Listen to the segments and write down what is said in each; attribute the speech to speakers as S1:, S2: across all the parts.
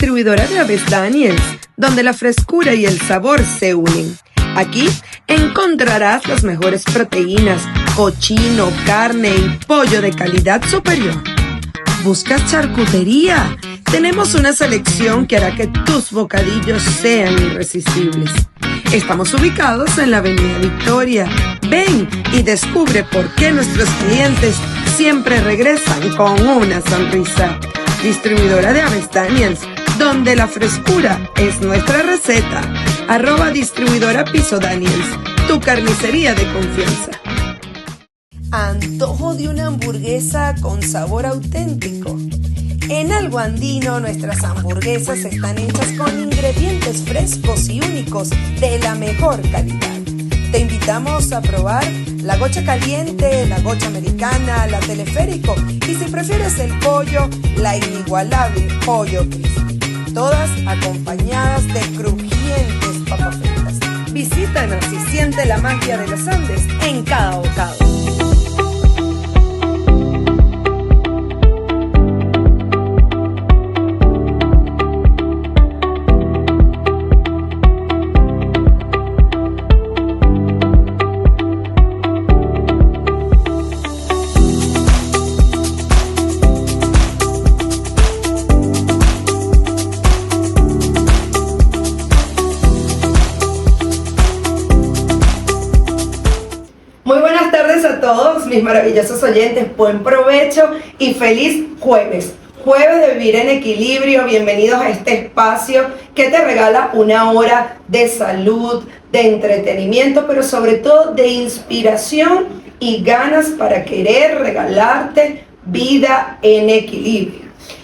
S1: distribuidora de Aves Daniels, donde la frescura y el sabor se unen. Aquí encontrarás las mejores proteínas, cochino, carne y pollo de calidad superior. ¿Buscas charcutería? Tenemos una selección que hará que tus bocadillos sean irresistibles. Estamos ubicados en la Avenida Victoria. Ven y descubre por qué nuestros clientes siempre regresan con una sonrisa. Distribuidora de Aves Daniels, donde la frescura es nuestra receta. @distribuidora Piso Daniels, tu carnicería de confianza. Antojo de una hamburguesa con sabor auténtico. En Algo Andino nuestras hamburguesas están hechas con ingredientes frescos y únicos de la mejor calidad. Te invitamos a probar la gocha caliente, la gocha americana, la teleférico y si prefieres el pollo, la inigualable pollo crispy. Todas acompañadas de crujientes papas fritas. Visítanos y siente la magia de los Andes en cada bocado. Todos mis maravillosos oyentes, buen provecho y feliz jueves. Jueves de Vivir en Equilibrio. Bienvenidos a este espacio que te regala una hora de salud, de entretenimiento, pero sobre todo de inspiración y ganas para querer regalarte vida en equilibrio.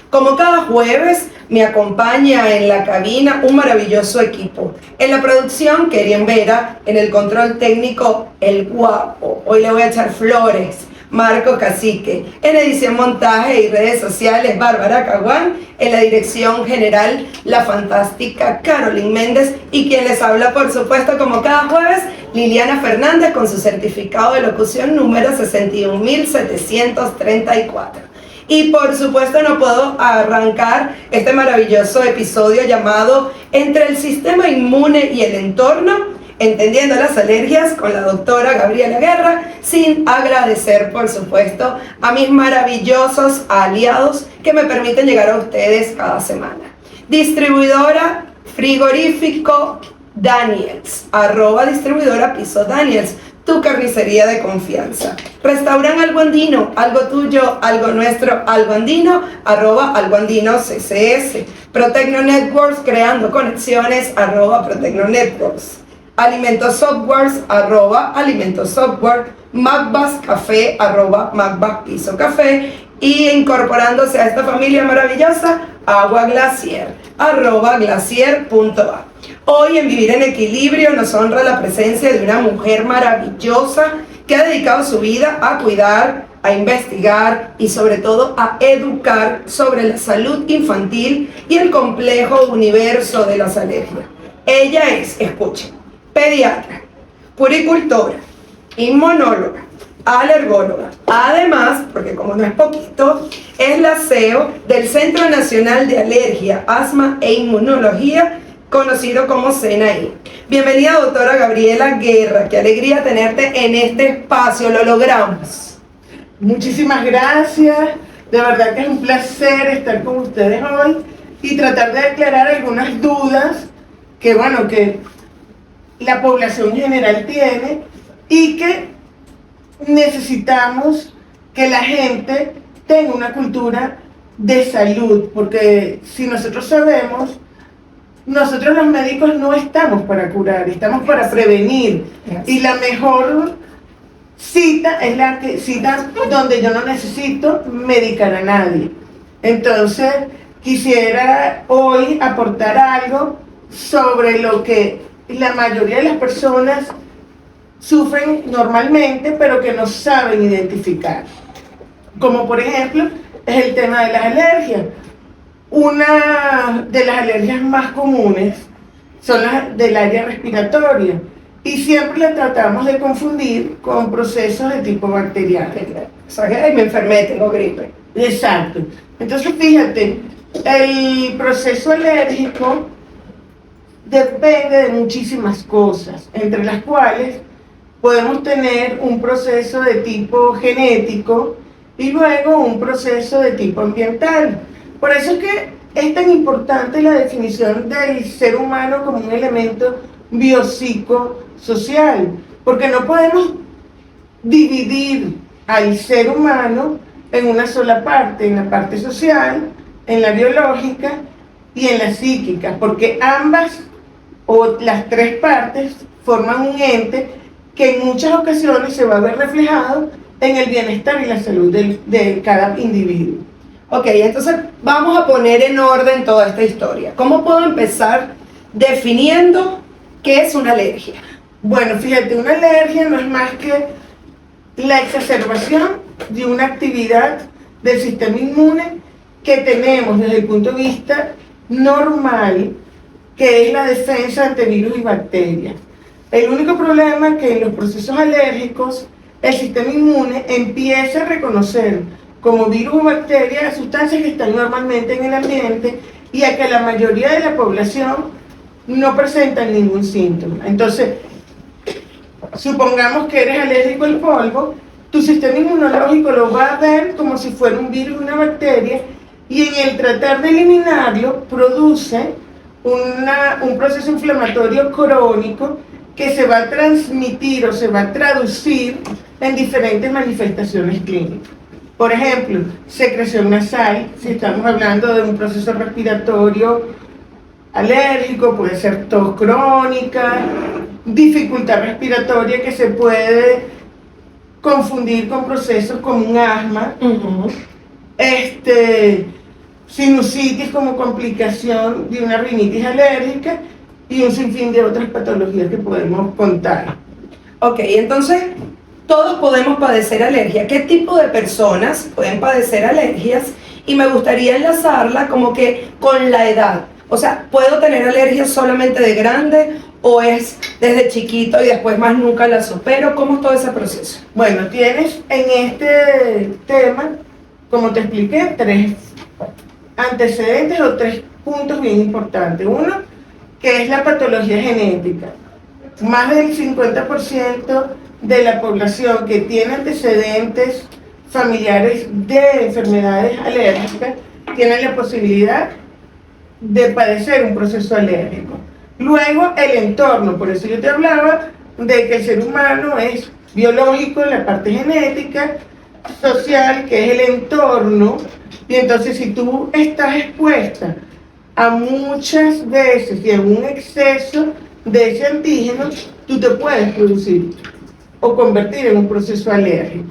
S1: Como cada jueves, me acompaña en la cabina un maravilloso equipo. En la producción, Kerien Vera. En el control técnico, el guapo. Hoy le voy a echar flores, Marco Cacique. En edición, montaje y redes sociales, Bárbara Caguán. En la dirección general, la fantástica Carolyn Méndez. Y quien les habla, por supuesto, como cada jueves, Liliana Fernández, con su certificado de locución número 61.734. Y por supuesto no puedo arrancar este maravilloso episodio llamado Entre el sistema inmune y el entorno, entendiendo las alergias, con la doctora Gabriela Guerra, sin agradecer por supuesto a mis maravillosos aliados que me permiten llegar a ustedes cada semana. Distribuidora Frigorífico Daniels, @distribuidora Piso Daniels, tu carnicería de confianza. Restaurante Algo Andino, algo tuyo, algo nuestro, Algo Andino, @AlgoAndinoCCS. Protecno Networks, creando conexiones, @Protecno Networks. Alimentos Softwares, @Alimentos Software. Macbas Café, @Macbas Piso Café. Y incorporándose a esta familia maravillosa, Agua Glacier, @glacier.a. Hoy en Vivir en Equilibrio nos honra la presencia de una mujer maravillosa que ha dedicado su vida a cuidar, a investigar y sobre todo a educar sobre la salud infantil y el complejo universo de las alergias. Ella es, escuchen, pediatra, puericultora, inmunóloga, alergóloga. Además, porque como no es poquito, es la CEO del Centro Nacional de Alergia, Asma e Inmunología, conocido como CNAI. Bienvenida, doctora Gabriela Guerra. Qué alegría tenerte en este espacio. Lo logramos.
S2: Muchísimas gracias. De verdad que es un placer estar con ustedes hoy y tratar de aclarar algunas dudas que, bueno, que la población general tiene y que necesitamos que la gente tenga una cultura de salud, porque si nosotros sabemos, nosotros los médicos no estamos para curar, estamos para prevenir. Y la mejor cita es la cita donde yo no necesito medicar a nadie. Entonces, quisiera hoy aportar algo sobre lo que la mayoría de las personas sufren normalmente, pero que no saben identificar. Como por ejemplo, es el tema de las alergias. Una de las alergias más comunes son las del área respiratoria y siempre las tratamos de confundir con procesos de tipo bacteriano.
S1: O sea, que ay, me enfermé, tengo gripe.
S2: Exacto. Entonces fíjate El proceso alérgico depende de muchísimas cosas, entre las cuales podemos tener un proceso de tipo genético y luego un proceso de tipo ambiental. Por eso es que es tan importante la definición del ser humano como un elemento biopsicosocial, porque no podemos dividir al ser humano en una sola parte, en la parte social, en la biológica y en la psíquica, porque ambas o las tres partes forman un ente que en muchas ocasiones se va a ver reflejado en el bienestar y la salud de cada individuo.
S1: Ok, entonces vamos a poner en orden toda esta historia. ¿Cómo puedo empezar definiendo qué es una alergia?
S2: Bueno, fíjate, una alergia no es más que la exacerbación de una actividad del sistema inmune que tenemos desde el punto de vista normal, que es la defensa ante virus y bacterias. El único problema es que en los procesos alérgicos el sistema inmune empieza a reconocer como virus o bacterias sustancias que están normalmente en el ambiente y a que la mayoría de la población no presentan ningún síntoma. Entonces, supongamos que eres alérgico al polvo, tu sistema inmunológico lo va a ver como si fuera un virus o una bacteria y en el tratar de eliminarlo produce un proceso inflamatorio crónico que se va a transmitir o se va a traducir en diferentes manifestaciones clínicas. Por ejemplo, secreción nasal, si estamos hablando de un proceso respiratorio alérgico, puede ser tos crónica, dificultad respiratoria que se puede confundir con procesos como un asma, sinusitis como complicación de una rinitis alérgica y un sinfín de otras patologías que podemos contar.
S1: Ok, entonces todos podemos padecer alergia. ¿Qué tipo de personas pueden padecer alergias? Y me gustaría enlazarla como que con la edad. O sea, ¿puedo tener alergias solamente de grande o es desde chiquito y después más nunca la supero? ¿Cómo es todo ese proceso?
S2: Bueno, tienes en este tema, como te expliqué, tres antecedentes o tres puntos bien importantes. Uno, que es la patología genética. Más del 50% de la población que tiene antecedentes familiares de enfermedades alérgicas tiene la posibilidad de padecer un proceso alérgico. Luego, el entorno, por eso yo te hablaba de que el ser humano es biológico, la parte genética, social, que es el entorno, y entonces si tú estás expuesta a muchas veces y a un exceso de ese antígeno, tú te puedes producir o convertir en un proceso alérgico.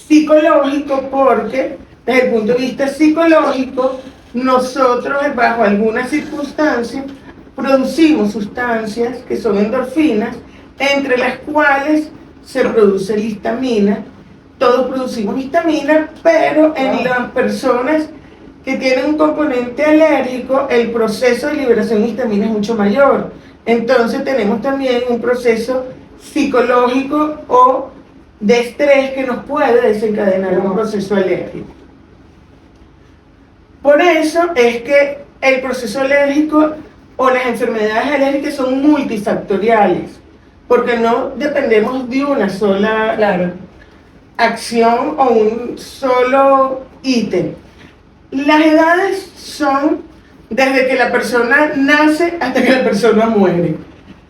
S2: Psicológico, porque desde el punto de vista psicológico, nosotros bajo algunas circunstancias producimos sustancias que son endorfinas, entre las cuales se produce la histamina. Todos producimos histamina, pero en las personas que tienen un componente alérgico, el proceso de liberación de histamina es mucho mayor. Entonces tenemos también un proceso psicológico o de estrés que nos puede desencadenar un proceso alérgico. Por eso es que el proceso alérgico o las enfermedades alérgicas son multifactoriales, porque no dependemos de una sola acción o un solo ítem. Las edades son desde que la persona nace hasta que la persona muere.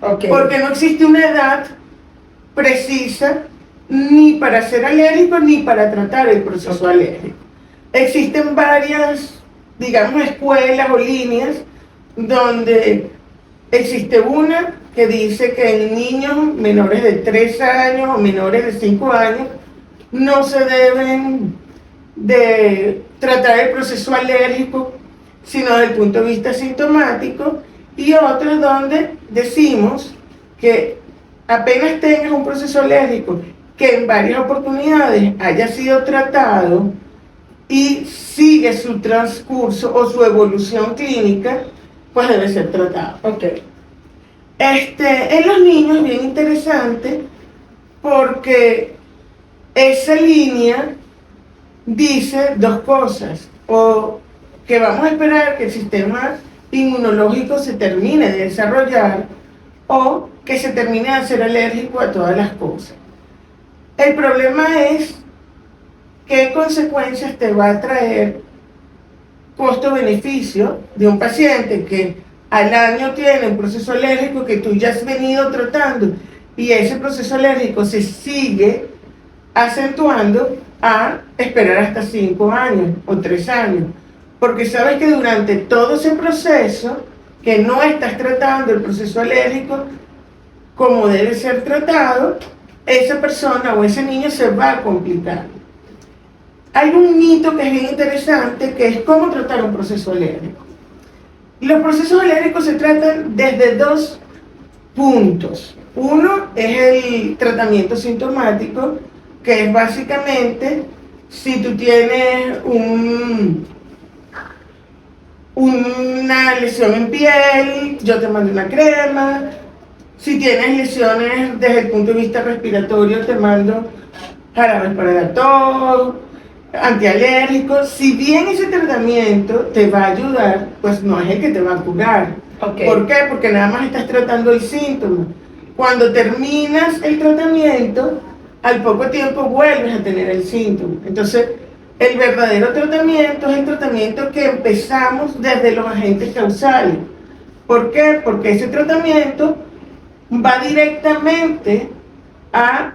S2: Porque no existe una edad precisa ni para ser alérgico ni para tratar el proceso alérgico. Existen varias, digamos, escuelas o líneas donde existe una que dice que en niños menores de 3 años o menores de 5 años no se deben de tratar el proceso alérgico sino desde el punto de vista sintomático, y otras donde decimos que apenas tengas un proceso alérgico que en varias oportunidades haya sido tratado y sigue su transcurso o su evolución clínica, pues debe ser tratado. En los niños es bien interesante porque esa línea dice dos cosas, o que vamos a esperar que el sistema inmunológico se termine de desarrollar o que se termine de hacer alérgico a todas las cosas. El problema es qué consecuencias te va a traer costo-beneficio de un paciente que al año tiene un proceso alérgico que tú ya has venido tratando y ese proceso alérgico se sigue acentuando a esperar hasta 5 años o 3 años. Porque sabes que durante todo ese proceso que no estás tratando el proceso alérgico como debe ser tratado, esa persona o ese niño se va a complicar. Hay un mito que es bien interesante, que es cómo tratar un proceso alérgico. Los procesos alérgicos se tratan desde 2 puntos. Uno es el tratamiento sintomático, que es básicamente si tú tienes una lesión en piel, yo te mando una crema. Si tienes lesiones desde el punto de vista respiratorio, te mando jarabes para la tos, antialérgicos. Si bien ese tratamiento te va a ayudar, pues no es el que te va a curar.
S1: Okay.
S2: ¿Por qué? Porque nada más estás tratando el síntoma. Cuando terminas el tratamiento, al poco tiempo vuelves a tener el síntoma. Entonces, el verdadero tratamiento es el tratamiento que empezamos desde los agentes causales. ¿Por qué? Porque ese tratamiento va directamente a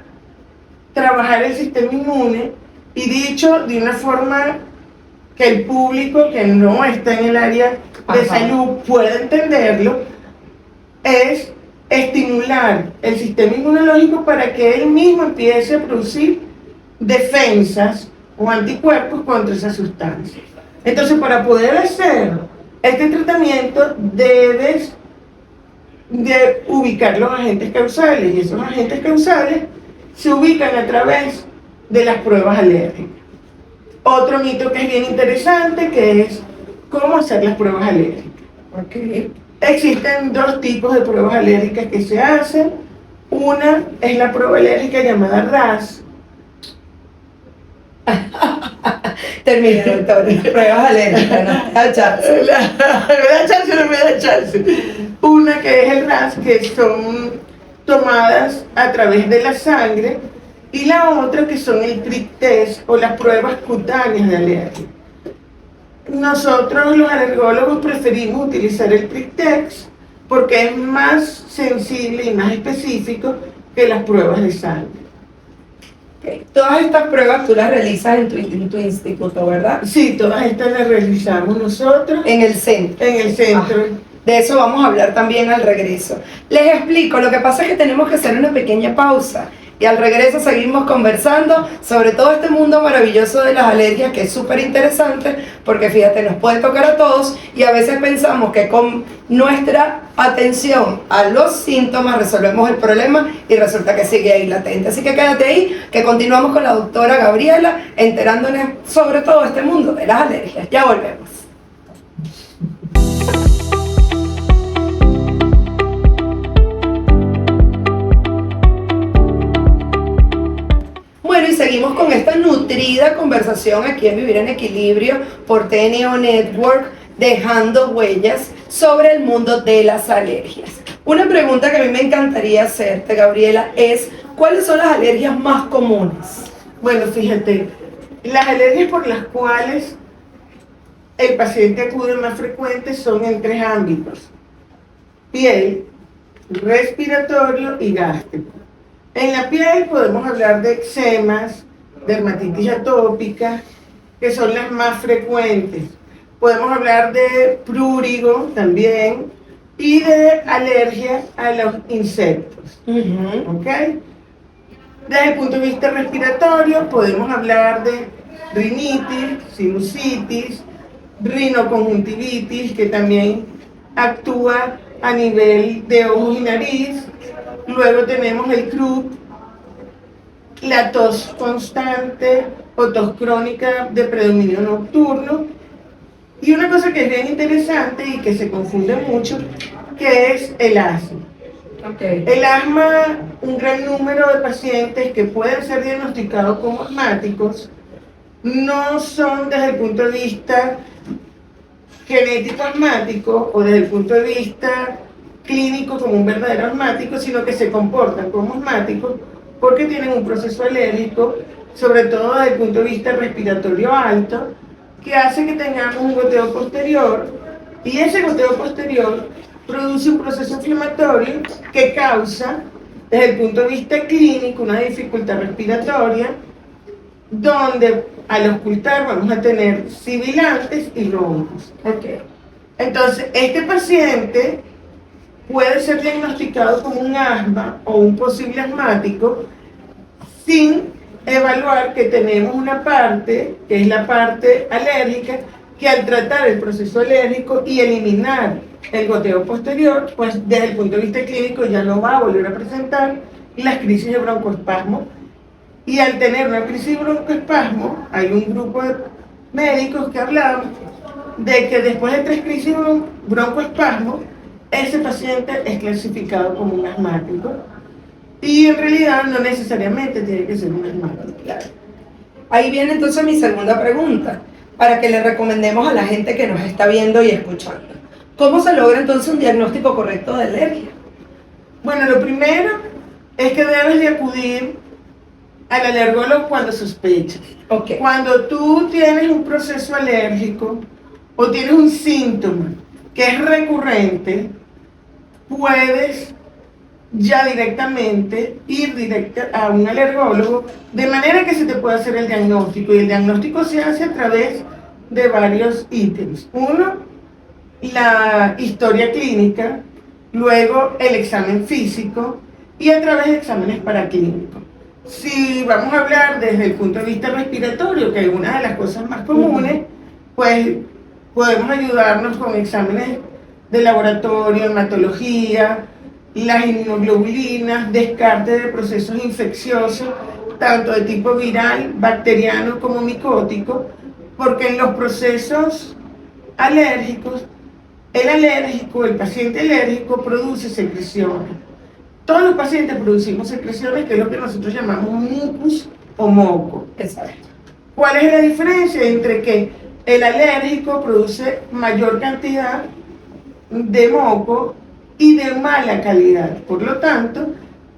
S2: trabajar el sistema inmune, y dicho de una forma que el público que no está en el área de salud pueda entenderlo, es estimular el sistema inmunológico para que él mismo empiece a producir defensas o anticuerpos contra esa sustancia. Entonces, para poder hacer este tratamiento, debes de ubicar los agentes causales, y esos agentes causales se ubican a través de las pruebas alérgicas. Otro mito que es bien interesante, que es cómo hacer las pruebas alérgicas.
S1: Okay.
S2: Existen 2 tipos de pruebas alérgicas que se hacen. Una es la prueba alérgica llamada RAS.
S1: Termina, doctor. Pruebas alérgicas, no me da chance.
S2: Me da chance, no me da chance. Una que es el RAS, que son tomadas a través de la sangre, y la otra que son el prick test o las pruebas cutáneas de alergia. Nosotros los alergólogos preferimos utilizar el prick test porque es más sensible y más específico que las pruebas de sangre.
S1: Okay. Todas estas pruebas tú las realizas en tu instituto, ¿verdad?
S2: Sí, todas estas las realizamos nosotros
S1: En el centro.
S2: en el centro.
S1: De eso vamos a hablar también al regreso. Les explico, lo que pasa es que tenemos que hacer una pequeña pausa. Y al regreso seguimos conversando sobre todo este mundo maravilloso de las alergias, que es súper interesante, porque fíjate, nos puede tocar a todos y a veces pensamos que con nuestra atención a los síntomas resolvemos el problema y resulta que sigue ahí latente. Así que quédate ahí, que continuamos con la doctora Gabriela, enterándonos sobre todo este mundo de las alergias. Ya volvemos. Bueno, y seguimos con esta nutrida conversación aquí en Vivir en Equilibrio por TNO Network, dejando huellas sobre el mundo de las alergias. Una pregunta que a mí me encantaría hacerte, Gabriela, es ¿cuáles son las alergias más comunes?
S2: Bueno, fíjate, las alergias por las cuales el paciente acude más frecuente son en 3 ámbitos: piel, respiratorio y gástrico. En la piel podemos hablar de eczemas, dermatitis atópica, que son las más frecuentes. Podemos hablar de prurigo también y de alergia a los insectos. ¿Ok? Desde el punto de vista respiratorio podemos hablar de rinitis, sinusitis, rinoconjuntivitis, que también actúa a nivel de ojos y nariz. Luego tenemos el croup, la tos constante o tos crónica de predominio nocturno. Y una cosa que es bien interesante y que se confunde mucho, que es el asma.
S1: Okay.
S2: El asma, un gran número de pacientes que pueden ser diagnosticados como asmáticos, no son desde el punto de vista genético asmático o desde el punto de vista clínico como un verdadero asmático, sino que se comportan como asmáticos porque tienen un proceso alérgico, sobre todo desde el punto de vista respiratorio alto, que hace que tengamos un goteo posterior, y ese goteo posterior produce un proceso inflamatorio que causa, desde el punto de vista clínico, una dificultad respiratoria, donde al ocultar vamos a tener sibilantes y roncos.
S1: Ok.
S2: Entonces, este paciente puede ser diagnosticado como un asma o un posible asmático sin evaluar que tenemos una parte, que es la parte alérgica, que al tratar el proceso alérgico y eliminar el goteo posterior, pues desde el punto de vista clínico ya no va a volver a presentar las crisis de broncoespasmo. Y al tener una crisis de broncoespasmo, hay un grupo de médicos que hablamos de que después de 3 crisis de broncoespasmo, ese paciente es clasificado como un asmático. Y en realidad no necesariamente tiene que ser un asmático.
S1: Claro. Ahí viene entonces mi segunda pregunta, para que le recomendemos a la gente que nos está viendo y escuchando. ¿Cómo se logra entonces un diagnóstico correcto de alergia?
S2: Bueno, lo primero es que debes de acudir al alergólogo cuando sospechas.
S1: Ok.
S2: Cuando tú tienes un proceso alérgico o tienes un síntoma que es recurrente, puedes ya directamente ir directa a un alergólogo, de manera que se te pueda hacer el diagnóstico. Y el diagnóstico se hace a través de varios ítems. Uno, la historia clínica, luego el examen físico y a través de exámenes paraclínicos. Si vamos a hablar desde el punto de vista respiratorio, que es una de las cosas más comunes, pues podemos ayudarnos con exámenes de laboratorio, hematología, las inmunoglobulinas, descarte de procesos infecciosos, tanto de tipo viral, bacteriano como micótico, porque en los procesos alérgicos, el paciente alérgico produce secreciones. Todos los pacientes producimos secreciones, que es lo que nosotros llamamos mucus o moco.
S1: Exacto.
S2: ¿Cuál es la diferencia entre que el alérgico produce mayor cantidad de moco y de mala calidad? Por lo tanto,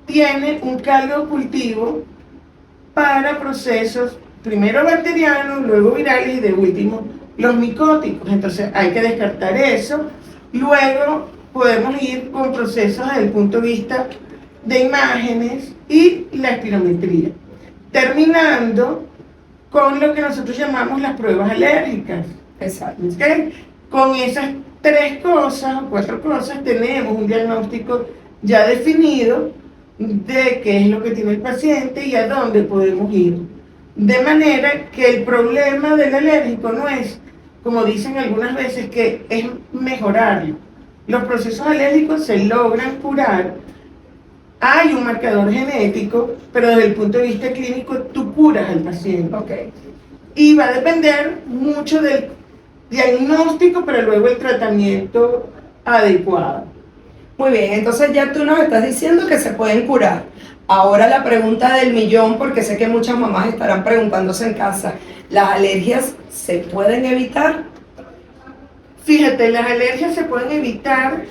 S2: tiene un caldo cultivo para procesos primero bacterianos, luego virales y de último los micóticos. Entonces hay que descartar eso. Luego podemos ir con procesos desde el punto de vista de imágenes y la espirometría, terminando con lo que nosotros llamamos las pruebas alérgicas.
S1: Exacto.
S2: ¿Okay? Con esas 3 cosas o 4 cosas tenemos un diagnóstico ya definido de qué es lo que tiene el paciente y a dónde podemos ir. De manera que el problema del alérgico no es, como dicen algunas veces, que es mejorarlo. Los procesos alérgicos se logran curar. Hay un marcador genético, pero desde el punto de vista clínico tú curas al paciente.
S1: Okay.
S2: Y va a depender mucho del diagnóstico, pero luego el tratamiento adecuado.
S1: Muy bien, entonces ya tú nos estás diciendo que se pueden curar. Ahora la pregunta del millón, porque sé que muchas mamás estarán preguntándose en casa, ¿las alergias se pueden evitar?
S2: Fíjate, las alergias se pueden evitar,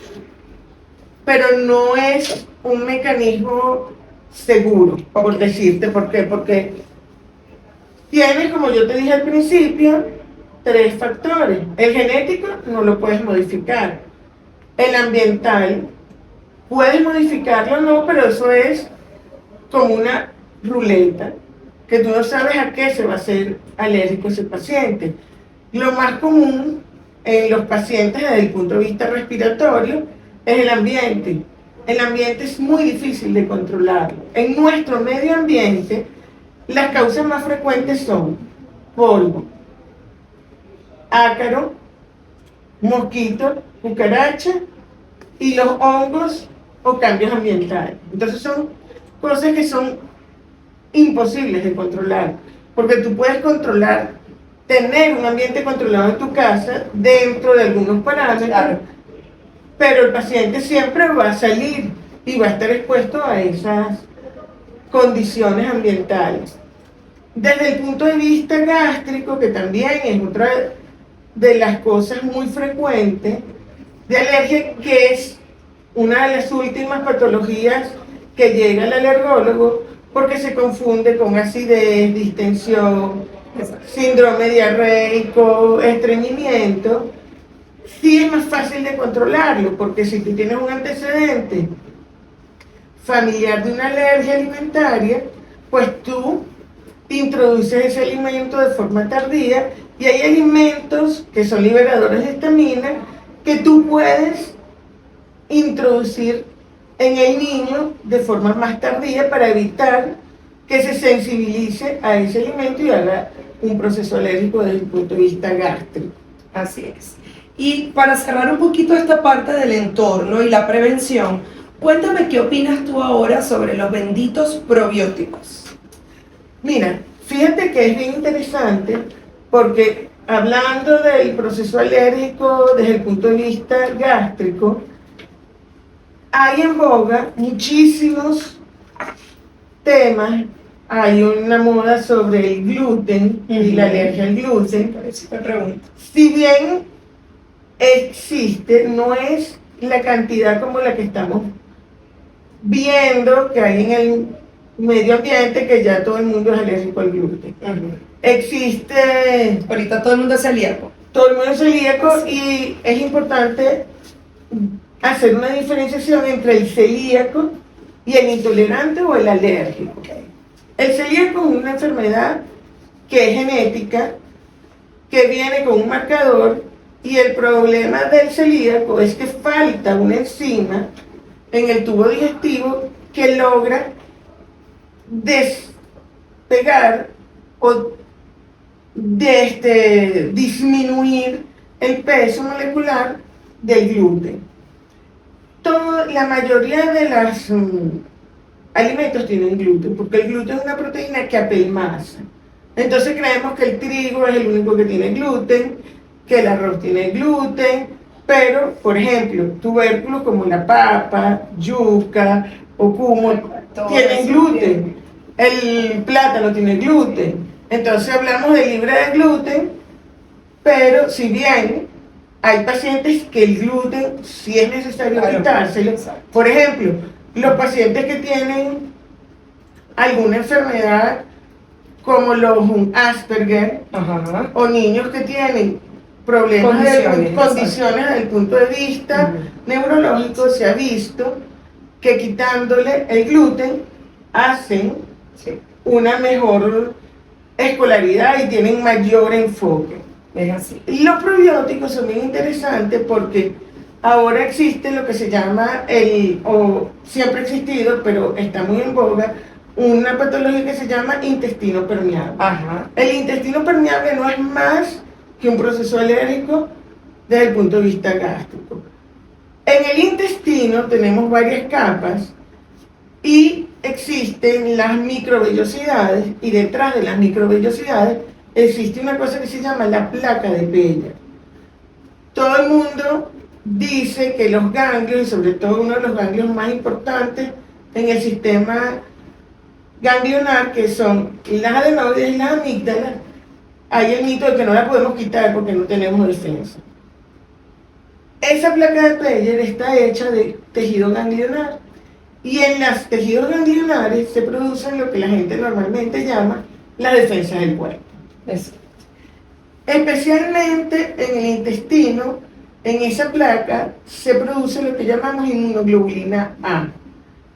S2: pero no es un mecanismo seguro, por decirte. ¿Por qué? Porque tienes, como yo te dije al principio, 3 factores. El genético no lo puedes modificar. El ambiental, puedes modificarlo o no, pero eso es como una ruleta, que tú no sabes a qué se va a hacer alérgico ese paciente. Lo más común en los pacientes desde el punto de vista respiratorio es el ambiente. El ambiente es muy difícil de controlar. En nuestro medio ambiente, las causas más frecuentes son polvo, ácaro, mosquito, cucaracha y los hongos o cambios ambientales. Entonces son cosas que son imposibles de controlar, porque tú puedes controlar, tener un ambiente controlado en tu casa dentro de algunos parámetros, claro, pero el paciente siempre va a salir y va a estar expuesto a esas condiciones ambientales. Desde el punto de vista gástrico, que también es otra de las cosas muy frecuentes de alergia, que es una de las últimas patologías que llega al alergólogo porque se confunde con acidez, distensión, síndrome diarreico, estreñimiento. Sí es más fácil de controlarlo, porque si tú tienes un antecedente familiar de una alergia alimentaria, pues tú introduces ese alimento de forma tardía, y hay alimentos que son liberadores de histamina que tú puedes introducir en el niño de forma más tardía para evitar que se sensibilice a ese alimento y haga un proceso alérgico desde el punto de vista gástrico.
S1: Así es. Y para cerrar un poquito esta parte del entorno y la prevención, cuéntame qué opinas tú ahora sobre los benditos probióticos.
S2: Mira, fíjate que es bien interesante porque hablando del proceso alérgico desde el punto de vista gástrico, hay en boga muchísimos temas. Hay una moda sobre el gluten y la alergia al gluten.
S1: Por eso te pregunto.
S2: Si bien existe, no es la cantidad como la que estamos viendo que hay en el medio ambiente, que ya todo el mundo es alérgico al gluten. Existe...
S1: Ahorita todo el mundo es celíaco.
S2: Todo el mundo es celíaco, y es importante hacer una diferenciación entre el celíaco y el intolerante o el alérgico. El celíaco es una enfermedad que es genética, que viene con un marcador, y el problema del celíaco es que falta una enzima en el tubo digestivo que logra despegar o disminuir el peso molecular del gluten. La mayoría de los alimentos tienen gluten, porque el gluten es una proteína que apelmaza. Entonces creemos que el trigo es el único que tiene gluten, que el arroz tiene gluten, pero, por ejemplo, tubérculos como la papa, yuca o cumo tienen gluten. El plátano tiene gluten. Entonces hablamos de libre de gluten, pero si bien hay pacientes que el gluten sí es necesario quitárselo. Por ejemplo, los pacientes que tienen alguna enfermedad como los Asperger, o niños que tienen problemas condiciones desde el punto de vista neurológico, se ha visto que quitándole el gluten hacen una mejor escolaridad y tienen mayor enfoque.
S1: Es así.
S2: Los probióticos son bien interesantes porque ahora existe lo que se llama o siempre ha existido, pero está muy en boga, una patología que se llama intestino permeable. El intestino permeable no es más que un proceso alérgico desde el punto de vista gástrico. En el intestino tenemos varias capas y existen las microvellosidades, y detrás de las microvellosidades existe una cosa que se llama la placa de Peyer. Todo el mundo dice que los ganglios, y sobre todo uno de los ganglios más importantes en el sistema ganglionar, que son las adenoides y las amígdalas, hay el mito de que no la podemos quitar porque no tenemos defensa. Esa placa de Peyer está hecha de tejido ganglionar, y en los tejidos ganglionares se producen lo que la gente normalmente llama las defensas del cuerpo. Especialmente en el intestino, en esa placa se produce lo que llamamos inmunoglobulina A.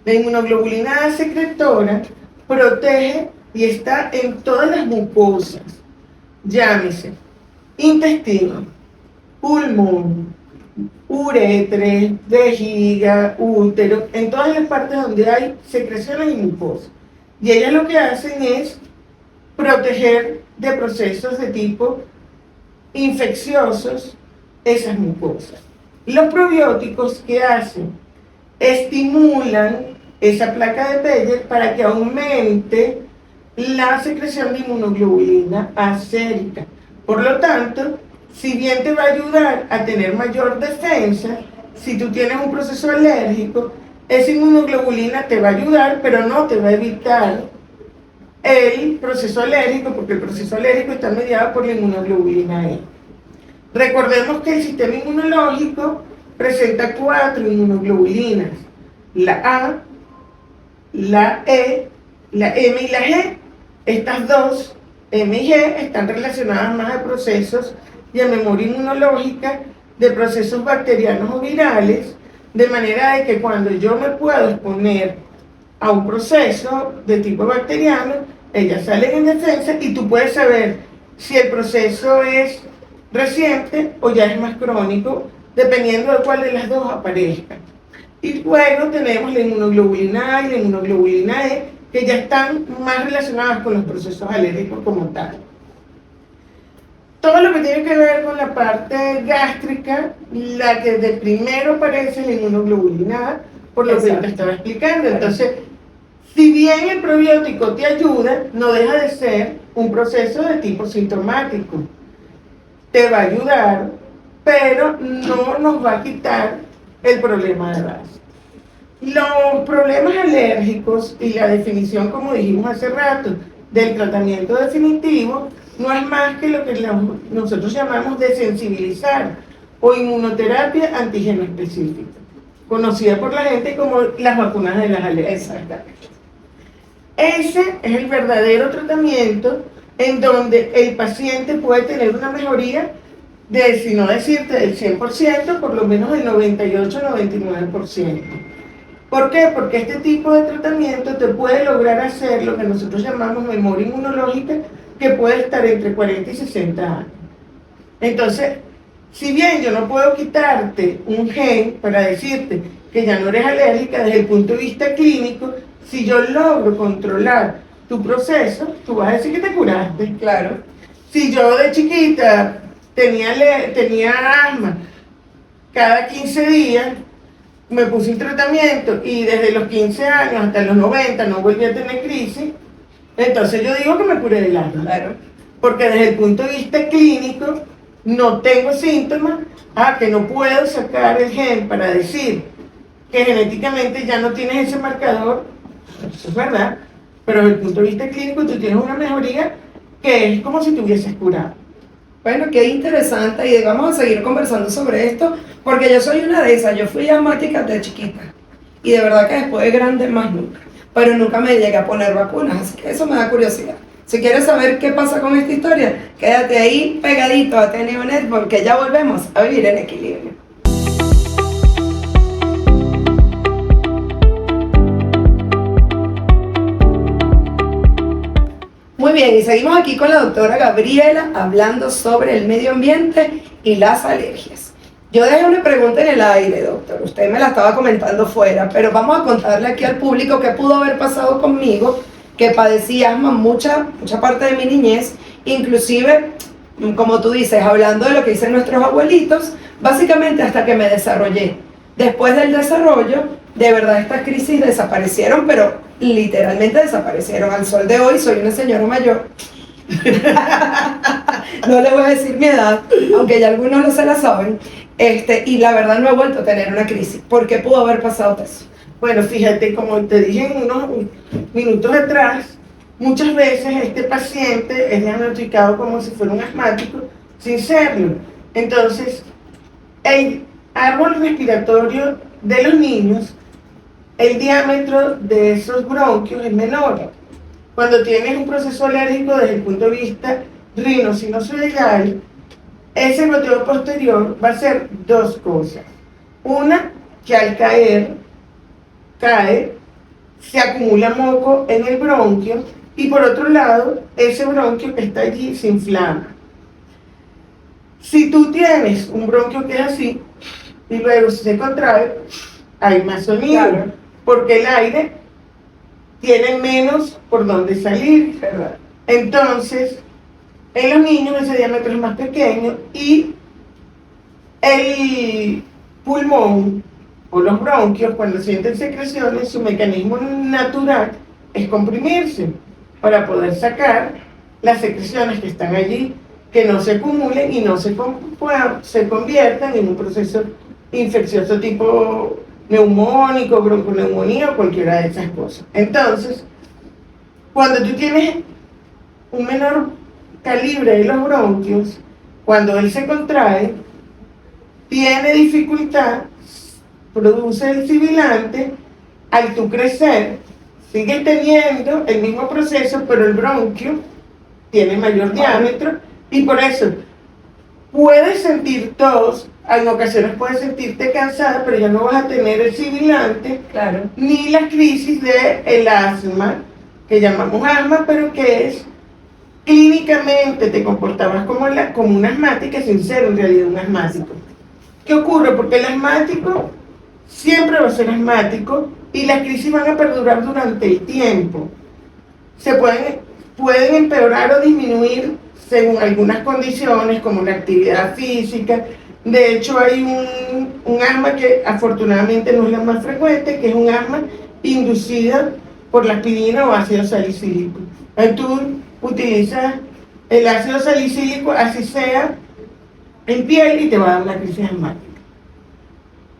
S2: La inmunoglobulina A secretora protege y está en todas las mucosas, llámese intestino, pulmón, uretre, vejiga, útero, en todas las partes donde hay secreciones y mucosas. Y ellas lo que hacen es proteger de procesos de tipo infecciosos esas mucosas. Los probióticos, ¿qué hacen? Estimulan esa placa de Peyer para que aumente la secreción de inmunoglobulina A sérica. Por lo tanto, si bien te va a ayudar a tener mayor defensa, si tú tienes un proceso alérgico, esa inmunoglobulina te va a ayudar, pero no te va a evitar el proceso alérgico, porque el proceso alérgico está mediado por la inmunoglobulina E. Recordemos que el sistema inmunológico presenta 4 inmunoglobulinas, la A, la E, la M y la G. Estas dos, M y G, están relacionadas más a procesos y a memoria inmunológica de procesos bacterianos o virales, de manera de que cuando yo me puedo exponer a un proceso de tipo bacteriano, ellas salen en defensa y tú puedes saber si el proceso es reciente o ya es más crónico, dependiendo de cuál de las dos aparezca. Y luego tenemos la inmunoglobulina A y la inmunoglobulina E, que ya están más relacionadas con los procesos alérgicos como tal. Todo lo que tiene que ver con la parte gástrica, la que de primero aparece es la inmunoglobulina A, por lo que yo te estaba explicando. Entonces, si bien el probiótico te ayuda, no deja de ser un proceso de tipo sintomático. Te va a ayudar, pero no nos va a quitar el problema de base. Los problemas alérgicos y la definición, como dijimos hace rato, del tratamiento definitivo, no es más que lo que nosotros llamamos desensibilizar o inmunoterapia antígeno específica, conocida por la gente como las vacunas de las alergias. Exactamente. Ese es el verdadero tratamiento en donde el paciente puede tener una mejoría de, si no decirte del 100%, por lo menos del 98-99%. ¿Por qué? Porque este tipo de tratamiento te puede lograr hacer lo que nosotros llamamos memoria inmunológica, que puede estar entre 40 y 60 años. Entonces, si bien yo no puedo quitarte un gen para decirte que ya no eres alérgica desde el punto de vista clínico, si yo logro controlar tu proceso, tú vas a decir que te curaste.
S1: Claro.
S2: Si yo de chiquita tenía asma, cada 15 días me puse un tratamiento y desde los 15 años hasta los 90 no volví a tener crisis, entonces yo digo que me curé del asma.
S1: Claro.
S2: Porque desde el punto de vista clínico no tengo síntomas, que no puedo sacar el gen para decir que genéticamente ya no tienes ese marcador, eso es verdad, pero desde el punto de vista clínico tú tienes una mejoría que es como si te hubieses curado.
S1: Bueno, qué interesante, y vamos a seguir conversando sobre esto, porque yo soy una de esas. Yo fui asmática de chiquita, y de verdad que después de grande más nunca, pero nunca me llegué a poner vacunas, así que eso me da curiosidad. Si quieres saber qué pasa con esta historia, quédate ahí pegadito a TNOnet, porque ya volvemos a vivir en equilibrio. Muy bien, y seguimos aquí con la doctora Gabriela hablando sobre el medio ambiente y las alergias. Yo dejé una pregunta en el aire, doctor. Usted me la estaba comentando fuera, pero vamos a contarle aquí al público qué pudo haber pasado conmigo, que padecí asma mucha parte de mi niñez, inclusive, como tú dices, hablando de lo que dicen nuestros abuelitos, básicamente hasta que me desarrollé. Después del desarrollo, de verdad estas crisis desaparecieron, pero literalmente desaparecieron. Al sol de hoy soy una señora mayor. No le voy a decir mi edad, aunque ya algunos no se la saben. Y la verdad no he vuelto a tener una crisis. ¿Por qué pudo haber pasado eso?
S2: Bueno, fíjate, como te dije en unos minutos atrás, muchas veces este paciente es diagnosticado como si fuera un asmático sin serlo. Entonces, el árbol respiratorio de los niños, el diámetro de esos bronquios es menor. Cuando tienes un proceso alérgico desde el punto de vista rinosinusoidal, ese goteo posterior va a hacer dos cosas. Una, que al cae, se acumula moco en el bronquio, y por otro lado, ese bronquio que está allí se inflama. Si tú tienes un bronquio que es así, y luego se contrae, hay más sonido, claro, porque el aire tiene menos por donde salir, ¿verdad? Entonces, en los niños ese diámetro es más pequeño y el pulmón o los bronquios, cuando sienten secreciones, su mecanismo natural es comprimirse para poder sacar las secreciones que están allí, que no se acumulen y no se conviertan en un proceso infeccioso tipo neumónico, bronconeumonía o cualquiera de esas cosas. Entonces, cuando tú tienes un menor calibre de los bronquios, Cuando él se contrae, tiene dificultad, produce el sibilante, al tú crecer, sigue teniendo el mismo proceso, pero el bronquio tiene mayor diámetro, y por eso puedes sentir tos, en ocasiones puedes sentirte cansada, pero ya no vas a tener el sibilante,
S1: Claro.
S2: ni la crisis del asma, que llamamos asma, pero que es clínicamente te comportabas como una asmática sin ser en realidad un asmático. ¿Qué ocurre? Porque el asmático siempre va a ser asmático y las crisis van a perdurar durante el tiempo. Se pueden empeorar o disminuir según algunas condiciones, como la actividad física. De hecho, hay un asma que afortunadamente no es la más frecuente, que es un asma inducida por la aspirina o ácido salicílico. Tú utilizas el ácido salicílico, así sea en piel, y te va a dar una crisis asmática.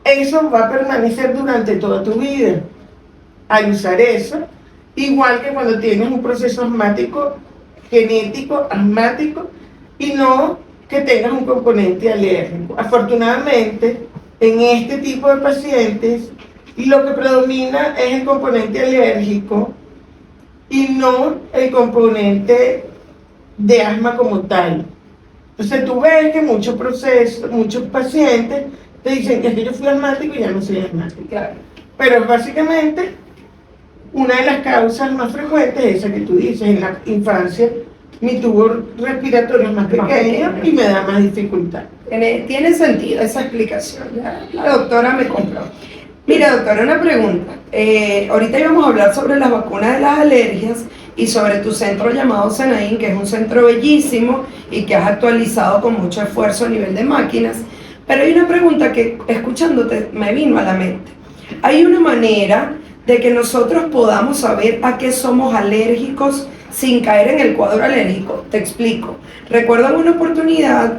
S2: Eso va a permanecer durante toda tu vida al usar eso, igual que cuando tienes un proceso asmático, genético, asmático, y no que tengas un componente alérgico. Afortunadamente, en este tipo de pacientes, lo que predomina es el componente alérgico y no el componente de asma como tal. Entonces tú ves que muchos pacientes te dicen que es que yo fui asmático y ya no soy asmático.
S1: Claro.
S2: Pero básicamente una de las causas más frecuentes es esa que tú dices. En la infancia mi tubo respiratorio es más pequeño y me da más dificultad.
S1: Tiene sentido esa explicación, ya la doctora me compró. Mira, doctora, una pregunta. Ahorita íbamos a hablar sobre las vacunas de las alergias y sobre tu centro llamado Senaín, que es un centro bellísimo y que has actualizado con mucho esfuerzo a nivel de máquinas. Pero hay una pregunta que, escuchándote, me vino a la mente. ¿Hay una manera de que nosotros podamos saber a qué somos alérgicos sin caer en el cuadro alérgico? Te explico. Recuerdo en una oportunidad,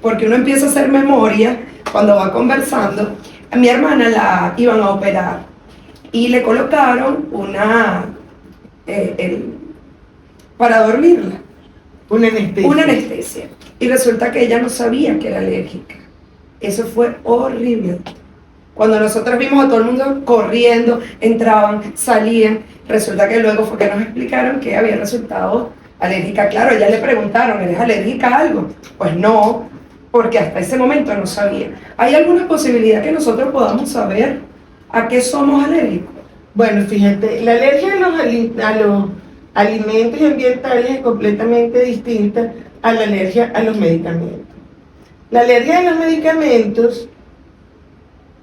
S1: porque uno empieza a hacer memoria cuando va conversando, a mi hermana la iban a operar y le colocaron para dormirla, una anestesia. Y resulta que ella no sabía que era alérgica. Eso fue horrible. Cuando nosotros vimos a todo el mundo corriendo, entraban, salían, resulta que luego fue que nos explicaron que había resultado alérgica. Claro, ella le preguntaron, ¿eres alérgica a algo? Pues no, porque hasta ese momento no sabía. ¿Hay alguna posibilidad que nosotros podamos saber a qué somos alérgicos?
S2: Bueno, fíjate, la alergia a los alimentos y ambientales es completamente distinta a la alergia a los medicamentos. La alergia a los medicamentos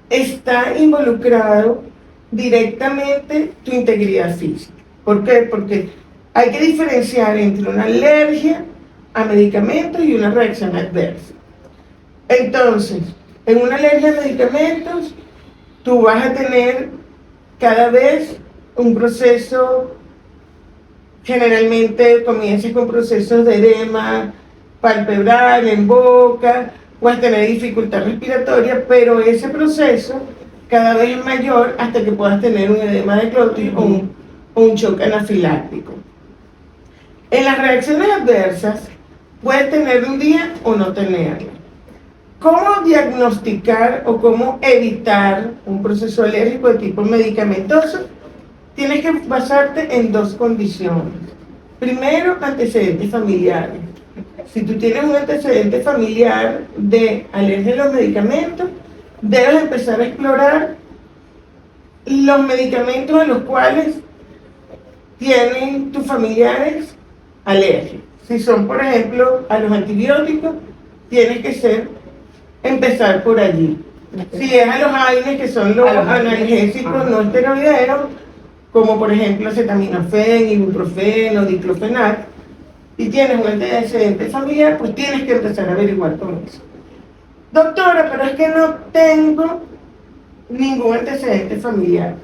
S2: está involucrado directamente tu integridad física. ¿Por qué? Porque hay que diferenciar entre una alergia a medicamentos y una reacción adversa. Entonces, en una alergia a medicamentos, tú vas a tener cada vez un proceso, generalmente comienzas con procesos de edema palpebral, en boca, vas a tener dificultad respiratoria, pero ese proceso cada vez es mayor hasta que puedas tener un edema de glotis o un shock anafiláctico. En las reacciones adversas, puedes tener un día o no tenerla. ¿Cómo diagnosticar o cómo evitar un proceso alérgico de tipo medicamentoso? Tienes que basarte en dos condiciones. Primero, antecedentes familiares. Si tú tienes un antecedente familiar de alergia a los medicamentos, debes empezar a explorar los medicamentos a los cuales tienen tus familiares alergia. Si son, por ejemplo, a los antibióticos, tienes que empezar por allí. Si es a los AINES, que son los analgésicos no esteroideros, como por ejemplo acetaminofén, ibuprofeno, diclofenac, y tienes un antecedente familiar, pues tienes que empezar a averiguar con eso. Doctora, pero es que no tengo ningún antecedente familiar.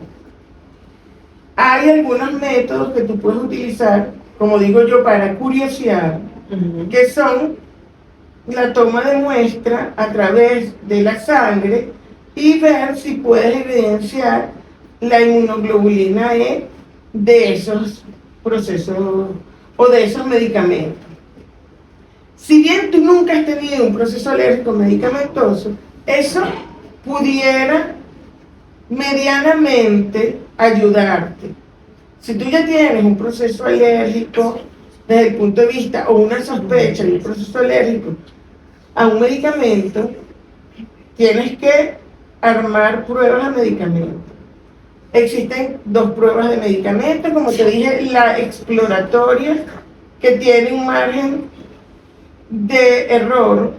S2: Hay algunos métodos que tú puedes utilizar, como digo yo, para curiosear, que son la toma de muestra a través de la sangre y ver si puedes evidenciar la inmunoglobulina E de esos procesos o de esos medicamentos. Si bien tú nunca has tenido un proceso alérgico medicamentoso, eso pudiera medianamente ayudarte. Si tú ya tienes un proceso alérgico desde el punto de vista o una sospecha de un proceso alérgico a un medicamento, tienes que armar pruebas de medicamento. Existen 2 pruebas de medicamento, como te dije, la exploratoria, que tiene un margen de error,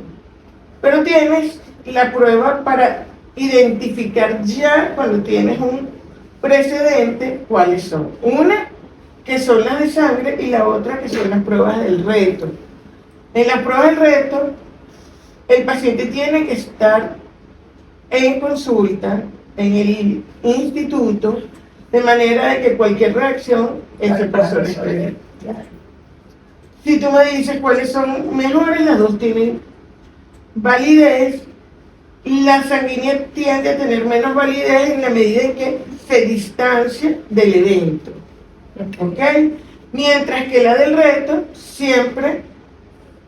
S2: pero tienes la prueba para identificar ya cuando tienes un precedente cuáles son. Una, que son las de sangre, y la otra, que son las pruebas del reto. En la prueba del reto, el paciente tiene que estar en consulta en el instituto, de manera de que cualquier reacción, esa persona esté. Si tú me dices cuáles son mejores, las 2 tienen validez. La sanguínea tiende a tener menos validez en la medida en que se distancia del evento. ¿Ok? Mientras que la del reto siempre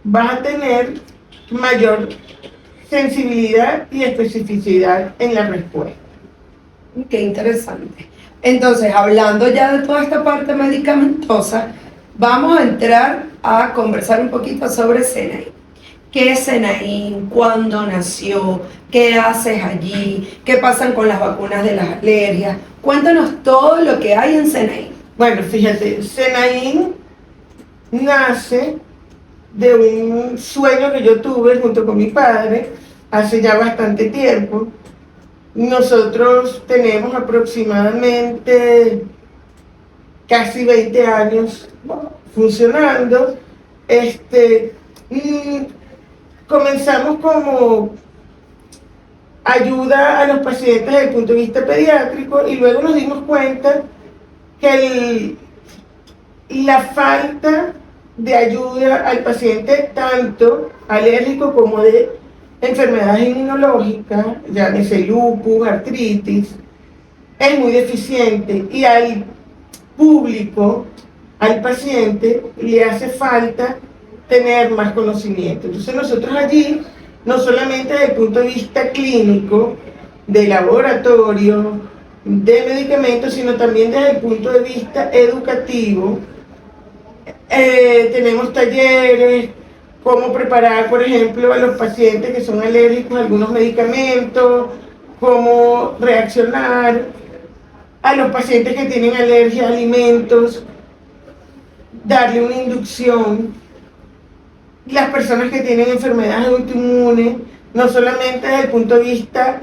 S2: vas a tener mayor sensibilidad y especificidad en la respuesta.
S1: Qué interesante. Entonces, hablando ya de toda esta parte medicamentosa, vamos a entrar a conversar un poquito sobre Senaín. ¿Qué es Senaín? ¿Cuándo nació? ¿Qué haces allí? ¿Qué pasan con las vacunas de las alergias? Cuéntanos todo lo que hay en Senaín.
S2: Bueno, fíjate, Senaín nace de un sueño que yo tuve junto con mi padre hace ya bastante tiempo. Nosotros tenemos aproximadamente casi 20 años funcionando. Comenzamos como ayuda a los pacientes desde el punto de vista pediátrico, y luego nos dimos cuenta que la falta de ayuda al paciente, tanto alérgico como de enfermedades inmunológicas, llámese lupus, artritis, es muy deficiente, y al público, al paciente, le hace falta tener más conocimiento. Entonces nosotros allí, no solamente desde el punto de vista clínico, de laboratorio, de medicamentos, sino también desde el punto de vista educativo, tenemos talleres, cómo preparar, por ejemplo, a los pacientes que son alérgicos a algunos medicamentos, cómo reaccionar, a los pacientes que tienen alergia a alimentos, darle una inducción. Las personas que tienen enfermedades autoinmunes, no solamente desde el punto de vista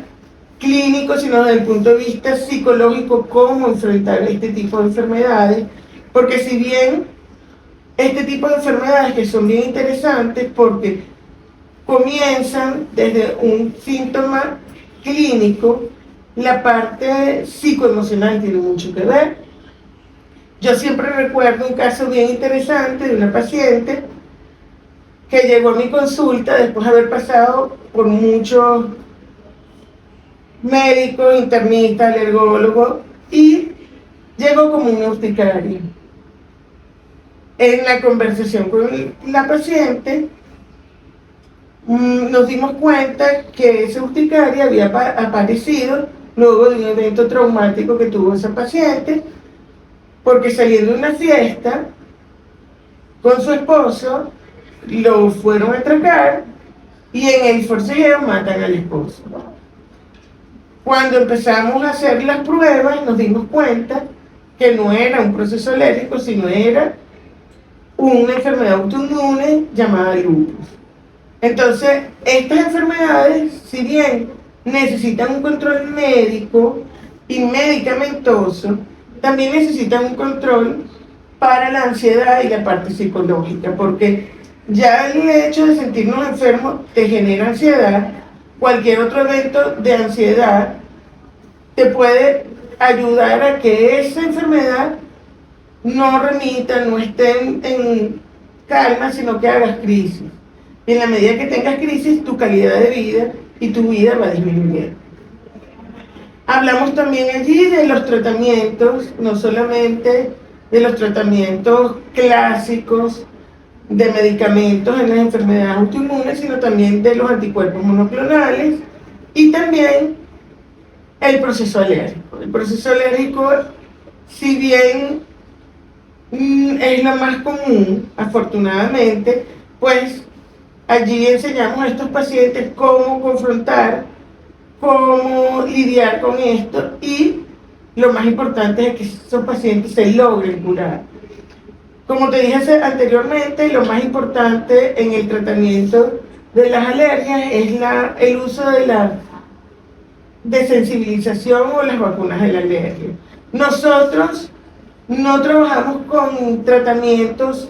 S2: clínico, sino desde el punto de vista psicológico, cómo enfrentar este tipo de enfermedades, porque si bien este tipo de enfermedades que son bien interesantes porque comienzan desde un síntoma clínico, la parte psicoemocional tiene mucho que ver. Yo siempre recuerdo un caso bien interesante de una paciente que llegó a mi consulta después de haber pasado por muchos médicos, internistas, alergólogos, y llegó como una urticaria. En la conversación con la paciente, nos dimos cuenta que esa urticaria había aparecido luego de un evento traumático que tuvo esa paciente, porque saliendo de una fiesta con su esposo, lo fueron a atracar y en el forcejeo matan al esposo. Cuando empezamos a hacer las pruebas, nos dimos cuenta que no era un proceso alérgico, sino era una enfermedad autoinmune llamada lupus. Entonces, estas enfermedades, si bien necesitan un control médico y medicamentoso, también necesitan un control para la ansiedad y la parte psicológica, porque ya el hecho de sentirnos enfermos te genera ansiedad. Cualquier otro evento de ansiedad te puede ayudar a que esa enfermedad no remita, no esté en calma, sino que hagas crisis. Y en la medida que tengas crisis, tu calidad de vida y tu vida va disminuyendo. Hablamos también allí de los tratamientos, no solamente de los tratamientos clásicos de medicamentos en las enfermedades autoinmunes, sino también de los anticuerpos monoclonales y también el proceso alérgico. El proceso alérgico, si bien es lo más común, afortunadamente, pues allí enseñamos a estos pacientes cómo confrontar, cómo lidiar con esto y lo más importante es que esos pacientes se logren curar. Como te dije anteriormente, lo más importante en el tratamiento de las alergias es el uso de la desensibilización o las vacunas de la alergia. Nosotros no trabajamos con tratamientos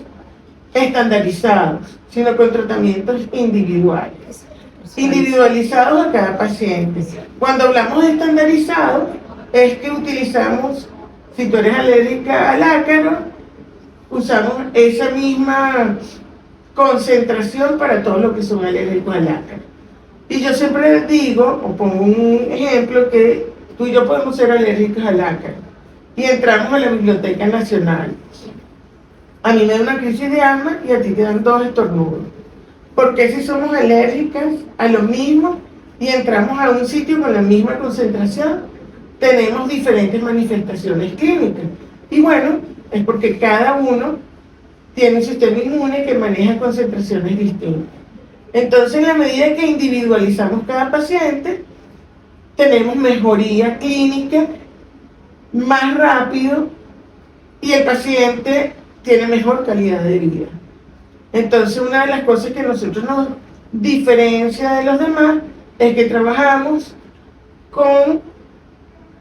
S2: estandarizados, sino con tratamientos individualizados a cada paciente. Cuando hablamos de estandarizado, es que utilizamos, si tú eres alérgica al ácaro, usamos esa misma concentración para todos los que son alérgicos al ácaro. Y yo siempre digo, o pongo un ejemplo, que tú y yo podemos ser alérgicos al ácaro. Y entramos a la Biblioteca Nacional. A mí me da una crisis de asma y a ti te dan 2 estornudos. ¿Por qué si somos alérgicas a lo mismo y entramos a un sitio con la misma concentración, tenemos diferentes manifestaciones clínicas? Y bueno, es porque cada uno tiene un sistema inmune que maneja concentraciones distintas. Entonces, en la medida que individualizamos cada paciente, tenemos mejoría clínica más rápido y el paciente tiene mejor calidad de vida. Entonces, una de las cosas que nosotros nos diferencia de los demás es que trabajamos con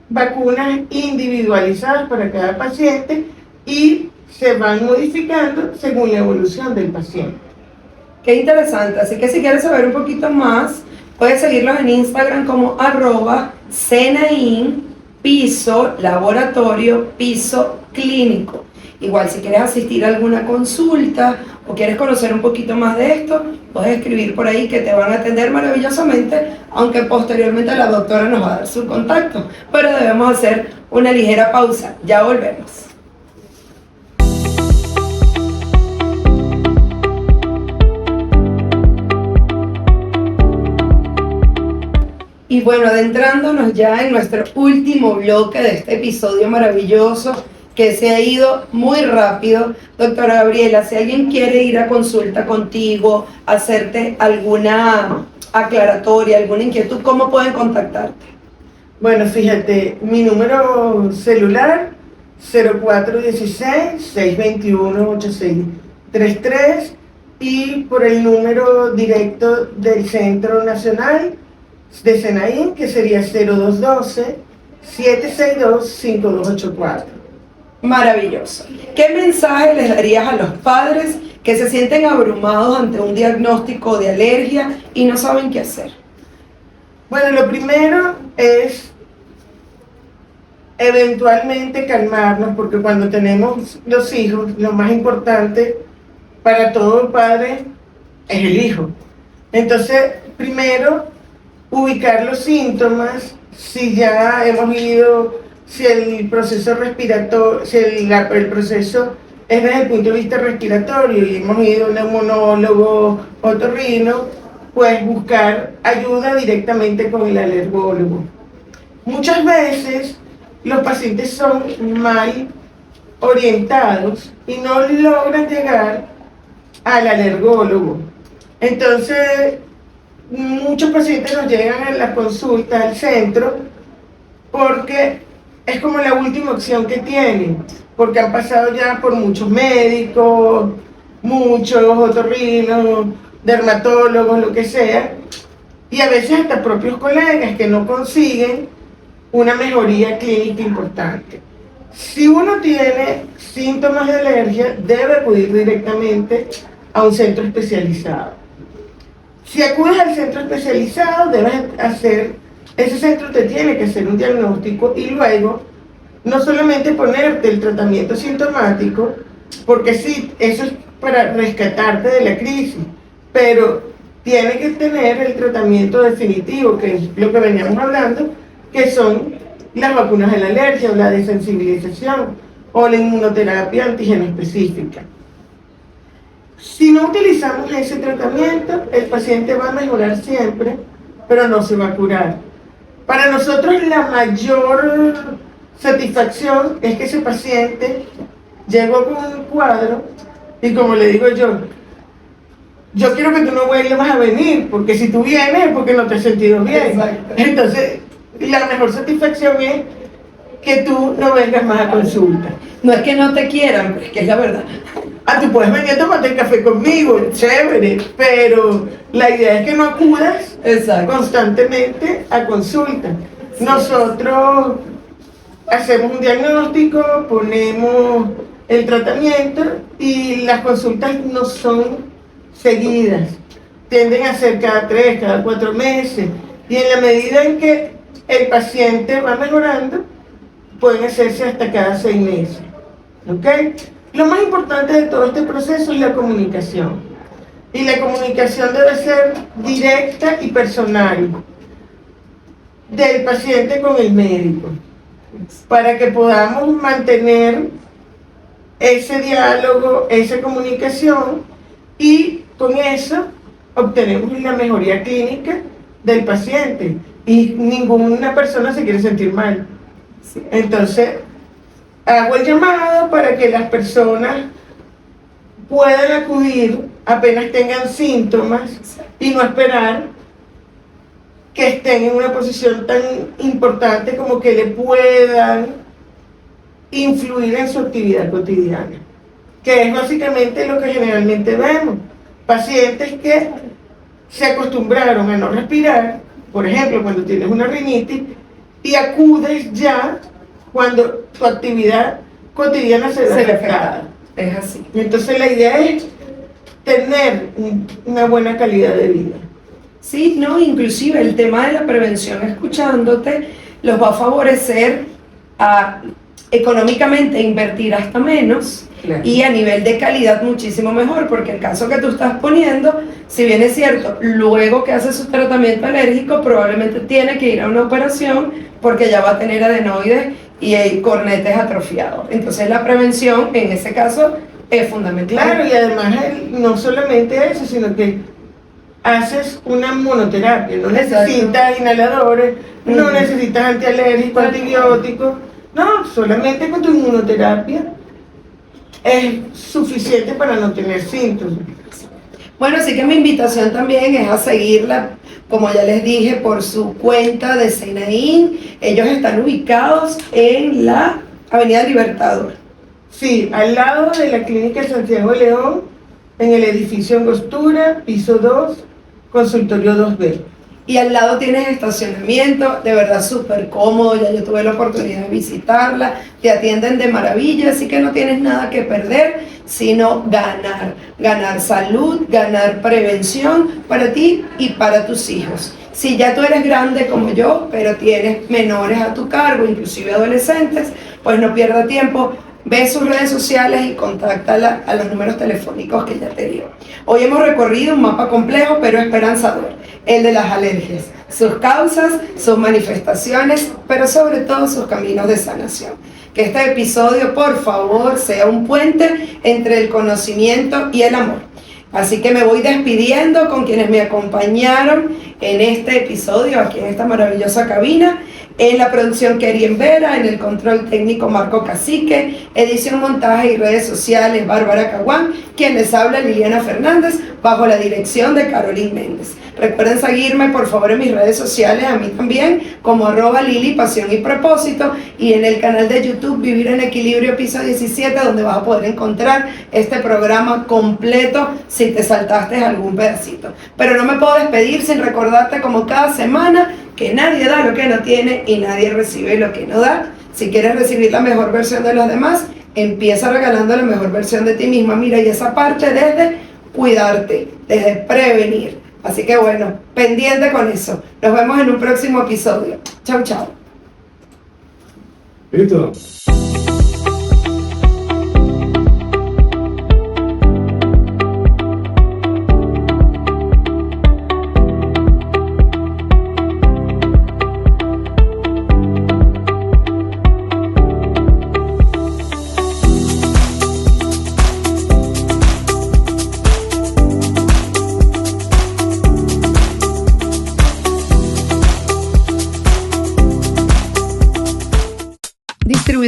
S2: vacunas individualizadas para cada paciente y se van modificando según la evolución del paciente.
S1: Qué interesante, así que si quieres saber un poquito más, puedes seguirlos en Instagram como @Senain piso laboratorio piso clínico. Igual si quieres asistir a alguna consulta o quieres conocer un poquito más de esto, puedes escribir por ahí que te van a atender maravillosamente, aunque posteriormente la doctora nos va a dar su contacto. Pero debemos hacer una ligera pausa, ya volvemos. Y bueno, adentrándonos ya en nuestro último bloque de este episodio maravilloso que se ha ido muy rápido. Doctora Gabriela, si alguien quiere ir a consulta contigo, hacerte alguna aclaratoria, alguna inquietud, ¿cómo pueden contactarte?
S2: Bueno, fíjate, mi número celular 0416-621-8633 y por el número directo del Centro Nacional de Senain, que sería 0212-762-5284.
S1: Maravilloso. ¿Qué mensaje les darías a los padres que se sienten abrumados ante un diagnóstico de alergia y no saben qué hacer?
S2: Bueno, lo primero es eventualmente calmarnos, porque cuando tenemos los hijos, lo más importante para todo padre es el hijo. Entonces, primero, ubicar los síntomas, si ya hemos ido, si el proceso respiratorio, si el proceso es desde el punto de vista respiratorio y hemos ido a un neumonólogo, otorrino, pues buscar ayuda directamente con el alergólogo. Muchas veces los pacientes son mal orientados y no logran llegar al alergólogo. Entonces, muchos pacientes nos llegan a la consulta al centro porque es como la última opción que tienen, porque han pasado ya por muchos médicos, muchos otorrinos, dermatólogos, lo que sea, y a veces hasta propios colegas que no consiguen una mejoría clínica importante. Si uno tiene síntomas de alergia, debe acudir directamente a un centro especializado. Si acudes al centro especializado, ese centro te tiene que hacer un diagnóstico y luego no solamente ponerte el tratamiento sintomático, porque sí, eso es para rescatarte de la crisis, pero tiene que tener el tratamiento definitivo, que es lo que veníamos hablando, que son las vacunas de la alergia o la desensibilización o la inmunoterapia antígeno específica. Si no utilizamos ese tratamiento, el paciente va a mejorar siempre, pero no se va a curar. Para nosotros la mayor satisfacción es que ese paciente llegó con un cuadro y, como le digo yo quiero que tú no vuelvas a venir, porque si tú vienes es porque no te has sentido bien.
S1: Exacto.
S2: Entonces, la mejor satisfacción es que tú no vengas más a consulta.
S1: No es que no te quieran, pero es que es la verdad.
S2: Ah, tú puedes venir a tomarte el café conmigo, chévere, pero la idea es que no acudas
S1: Exacto.
S2: constantemente a consulta. Nosotros hacemos un diagnóstico, ponemos el tratamiento y las consultas no son seguidas, tienden a ser cada 3, cada 4 meses, y en la medida en que el paciente va mejorando, pueden hacerse hasta cada 6 meses. ¿Ok? Lo más importante de todo este proceso es la comunicación, y la comunicación debe ser directa y personal del paciente con el médico, para que podamos mantener ese diálogo, esa comunicación, y con eso obtenemos la mejoría clínica del paciente, y ninguna persona se quiere sentir mal. Entonces, hago el llamado para que las personas puedan acudir apenas tengan síntomas y no esperar que estén en una posición tan importante como que le puedan influir en su actividad cotidiana, que es básicamente lo que generalmente vemos. Pacientes que se acostumbraron a no respirar, por ejemplo, cuando tienes una rinitis, y acudes ya cuando tu actividad cotidiana se ve afectada.
S1: Es así.
S2: Entonces la idea es tener una buena calidad de vida.
S1: Sí, no, inclusive el tema de la prevención, escuchándote, los va a favorecer a económicamente invertir hasta menos.
S2: Claro.
S1: Y a nivel de calidad muchísimo mejor, porque el caso que tú estás poniendo, si bien es cierto, luego que hace su tratamiento alérgico probablemente tiene que ir a una operación porque ya va a tener adenoides y cornetes atrofiados. Entonces la prevención en ese caso es fundamental.
S2: Claro, y además no solamente eso, sino que haces una monoterapia, no necesitas inhaladores, no necesitas antialérgicos, antibióticos, no, solamente con tu inmunoterapia es suficiente para no tener síntomas.
S1: Bueno, así que mi invitación también es a seguirla, como ya les dije, por su cuenta de Seinaín. Ellos están ubicados en la Avenida Libertador.
S2: Sí, al lado de la Clínica Santiago León, en el edificio Angostura, piso 2, consultorio 2B.
S1: Y al lado tienes estacionamiento, de verdad súper cómodo, ya yo tuve la oportunidad de visitarla, te atienden de maravilla, así que no tienes nada que perder, sino ganar salud, ganar prevención para ti y para tus hijos. Si ya tú eres grande como yo, pero tienes menores a tu cargo, inclusive adolescentes, pues no pierda tiempo. Ve sus redes sociales y contáctala a los números telefónicos que ya te dio. Hoy hemos recorrido un mapa complejo pero esperanzador, el de las alergias, sus causas, sus manifestaciones, pero sobre todo sus caminos de sanación. Que este episodio, por favor, sea un puente entre el conocimiento y el amor. Así que me voy despidiendo con quienes me acompañaron en este episodio, aquí en esta maravillosa cabina. En la producción Kerien Vera, en el control técnico Marco Cacique, edición, montaje y redes sociales Bárbara Caguán, quien les habla Liliana Fernández, bajo la dirección de Carolyn Méndez. Recuerden seguirme por favor en mis redes sociales, a mí también, como @Lili, Pasión y Propósito, y en el canal de YouTube Vivir en Equilibrio, piso 17, donde vas a poder encontrar este programa completo si te saltaste algún pedacito. Pero no me puedo despedir sin recordarte, como cada semana, que nadie da lo que no tiene y nadie recibe lo que no da. Si quieres recibir la mejor versión de los demás, empieza regalando la mejor versión de ti misma. Mira, y esa parte desde cuidarte, desde prevenir. Así que bueno, pendiente con eso. Nos vemos en un próximo episodio. Chau, chau.
S3: ¿Listo?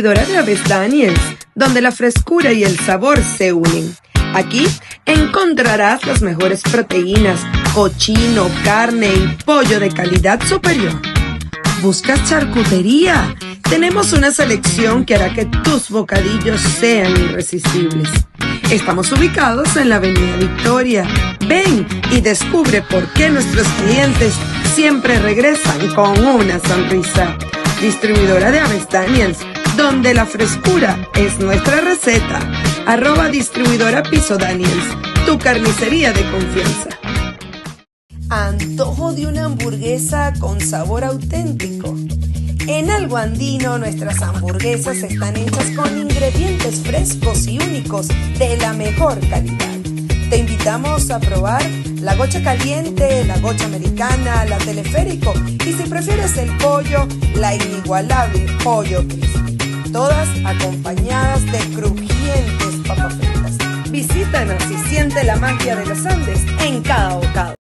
S1: distribuidora de Aves Daniels, donde la frescura y el sabor se unen. Aquí encontrarás las mejores proteínas, cochino, carne y pollo de calidad superior. ¿Buscas charcutería? Tenemos una selección que hará que tus bocadillos sean irresistibles. Estamos ubicados en la Avenida Victoria. Ven y descubre por qué nuestros clientes siempre regresan con una sonrisa. Distribuidora de Aves Daniels, donde la frescura es nuestra receta. @distribuidora Piso Daniels, tu carnicería de confianza. Antojo de una hamburguesa con sabor auténtico. En Algo Andino nuestras hamburguesas están hechas con ingredientes frescos y únicos de la mejor calidad. Te invitamos a probar la gocha caliente, la gocha americana, la teleférico y si prefieres el pollo, la inigualable pollo crispy. Todas acompañadas de crujientes papas fritas. Visítanos y siente la magia de los Andes en cada bocado.